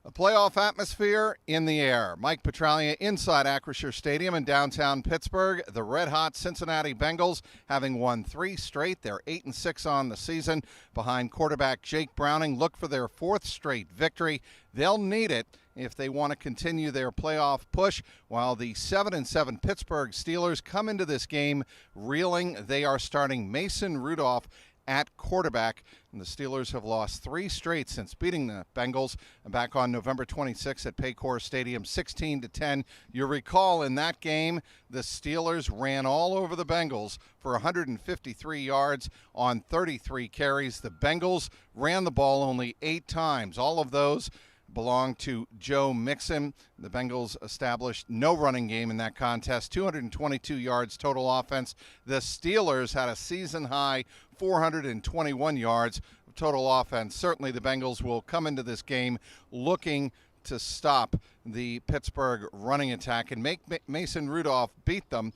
A playoff atmosphere in the air. Mike Petraglia inside Acrisure Stadium in downtown Pittsburgh. The red-hot Cincinnati Bengals, having won 3 straight. They're 8-6 on the season. Behind quarterback Jake Browning, look for their 4th straight victory. They'll need it if they want to continue their playoff push, while the 7-7 Pittsburgh Steelers come into this game reeling. They are starting Mason Rudolph at quarterback, and the Steelers have lost 3 straight since beating the Bengals back on November 26 at Acrisure Stadium, 16-10. You recall in that game, the Steelers ran all over the Bengals for 153 yards on 33 carries. The Bengals ran the ball only 8 times. All of those belonged to Joe Mixon. The Bengals established no running game in that contest, 222 yards total offense. The Steelers had a season-high 421 yards of total offense. Certainly the Bengals will come into this game looking to stop the Pittsburgh running attack and make Mason Rudolph beat them.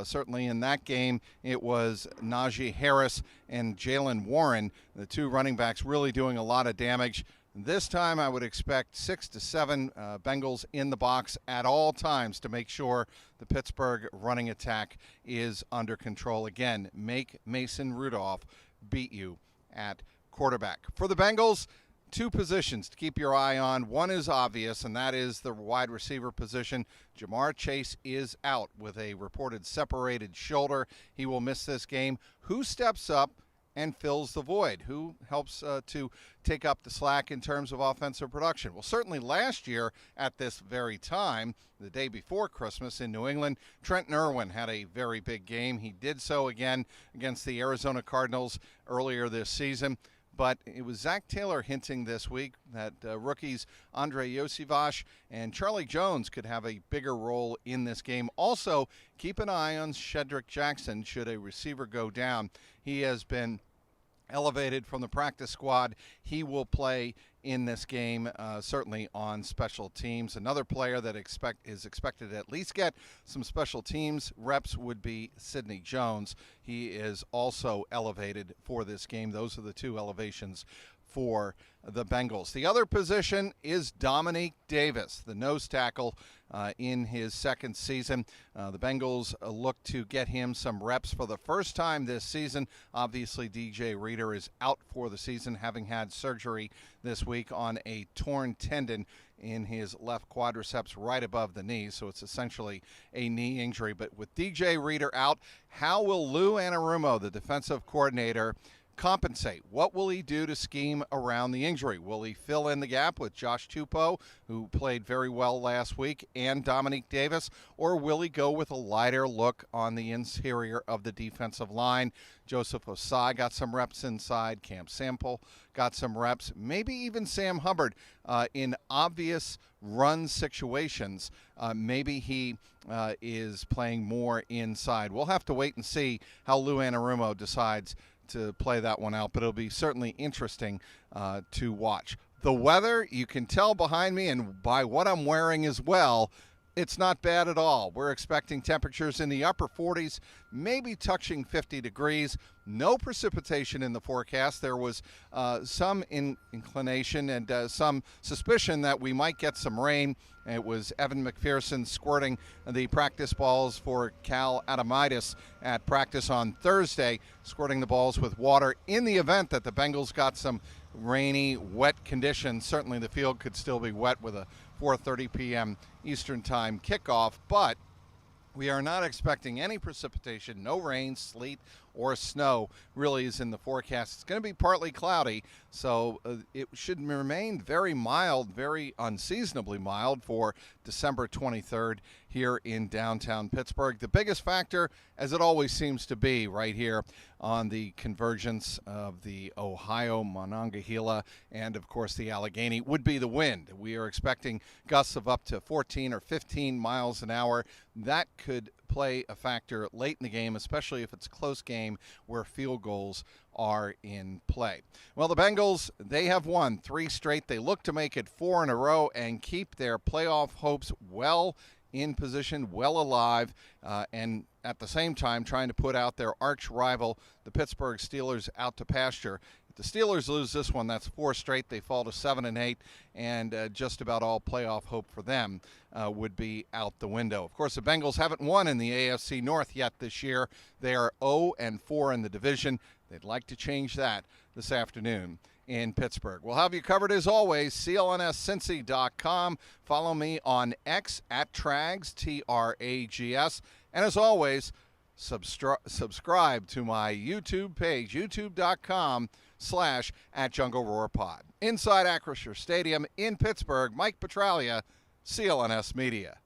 Certainly in that game, it was Najee Harris and Jaylen Warren, the 2 running backs, really doing a lot of damage. This time I would expect 6 to 7 Bengals in the box at all times to make sure the Pittsburgh running attack is under control. Again, make Mason Rudolph beat you at quarterback. For the Bengals, 2 positions to keep your eye on. One is obvious, and that is the wide receiver position. Jamar Chase is out with a reported separated shoulder. He will miss this game. Who steps up and fills the void? Who helps to take up the slack in terms of offensive production? Well, certainly last year at this very time, the day before Christmas in New England, Trenton Irwin had a very big game. He did so again against the Arizona Cardinals earlier this season. But it was Zach Taylor hinting this week that rookies Andre Yosivas and Charlie Jones could have a bigger role in this game. Also, keep an eye on Shedrick Jackson should a receiver go down. He has been elevated from the practice squad. He will play in this game, certainly on special teams. Another player that is expected to at least get some special teams reps would be Sidney Jones. He is also elevated for this game. Those are the 2 elevations for the Bengals. The other position is Dominique Davis, the nose tackle in his 2nd season. The Bengals look to get him some reps for the first time this season. Obviously, DJ Reader is out for the season, having had surgery this week on a torn tendon in his left quadriceps right above the knee, so it's essentially a knee injury. But with DJ Reader out, how will Lou Anarumo, the defensive coordinator, compensate? What will he do to scheme around the injury? Will he fill in the gap with Josh Tupou, who played very well last week, and Dominique Davis, or will he go with a lighter look on the interior of the defensive line? Joseph Osai got some reps inside. Cam Sample got some reps. Maybe even Sam Hubbard in obvious run situations. Maybe he is playing more inside. We'll have to wait and see how Lou Anarumo decides to play that one out, but it'll be certainly interesting to watch. The weather, you can tell behind me and by what I'm wearing as well, it's not bad at all. We're expecting temperatures in the upper 40s, maybe touching 50 degrees. No precipitation in the forecast. There was some inclination and some suspicion that we might get some rain. It was Evan McPherson squirting the practice balls for Cal Adamitis at practice on Thursday, squirting the balls with water. In the event that the Bengals got some rainy, wet conditions, certainly the field could still be wet with a 4:30 p.m. Eastern Time kickoff, but we are not expecting any precipitation. No rain, sleet, or snow really is in the forecast. It's going to be partly cloudy, so it should remain very mild, very unseasonably mild for December 23rd here in downtown Pittsburgh. The biggest factor, as it always seems to be right here on the convergence of the Ohio, Monongahela, and of course the Allegheny, would be the wind. We are expecting gusts of up to 14 or 15 miles an hour. That could play a factor late in the game, especially if it's a close game where field goals are in play. Well, the Bengals, they have won 3 straight. They look to make it 4 in a row and keep their playoff hopes well in position, well alive, and at the same time trying to put out their arch rival, the Pittsburgh Steelers, out to pasture. the Steelers lose this one, that's 4 straight. They fall to 7-8, and just about all playoff hope for them would be out the window. Of course, the Bengals haven't won in the AFC North yet this year. They are 0-4 in the division. They'd like to change that this afternoon in Pittsburgh. We'll have you covered as always, CLNSCincy.com. Follow me on X at Trags, Trags. And as always, subscribe to my YouTube page, youtube.com/@JungleRoarPod. Inside Acrisure Stadium in Pittsburgh, Mike Petraglia, CLNS Media.